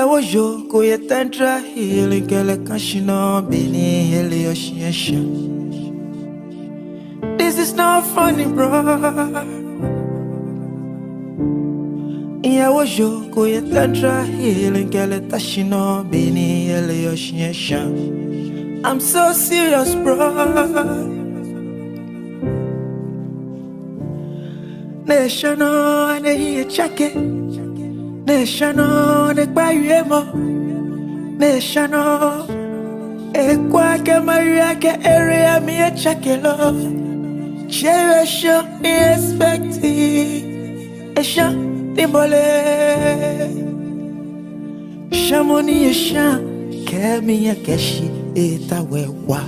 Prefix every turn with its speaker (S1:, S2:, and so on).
S1: Yo koye tantra hili kele kashino bini hili yoshiesha. This is not funny, bro. Yo koye tantra hili kele tashino bini hili yoshiesha. I'm so serious, bro. Neshano ne hiye chake. Neshano ne kwa yuemo. Neshano ekwa ke maria ke area mi chakelo. Cherisho ni expecti. Esha ni mole. Shamoni esha ke mi keshi eta wewa.